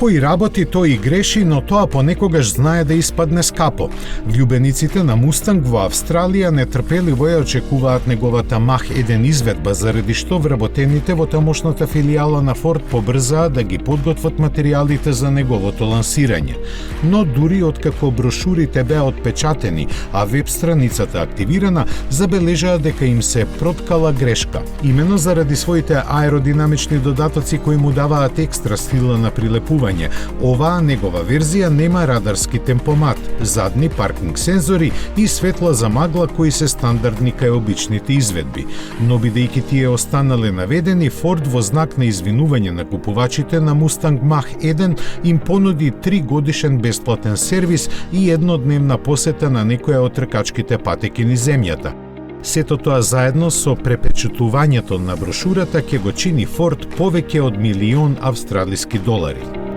Кој работи, тој и греши, но тоа понекогаш знае да испадне скапо. Влюбениците на Мустанг во Австралија нетрпеливо ја очекуваат неговата Мах 1 изведба, заради што вработените во тамошната филијала на Форд побрзаа да ги подготват материјалите за неговото лансирање. Но дури откако брошурите беа отпечатени, а веб страницата активирана, забележаа дека им се проткала грешка. Имено заради своите аеродинамични додатоци кои му даваат екстра сила на прилепување, оваа негова верзија нема радарски темпомат, задни паркинг сензори и светла за магла кои се стандардни кај обичните изведби. Но бидејќи тие останале наведени, Форд во знак на извинување на купувачите на Мустанг Мах 1 им понуди 3 годишен бесплатен сервис и еднодневна посета на некоја од тркачките патеки низ земјата. Сето тоа заедно со препечатувањето на брошурата ќе го чини Форд повеќе од $1.000.000 австралиски долари.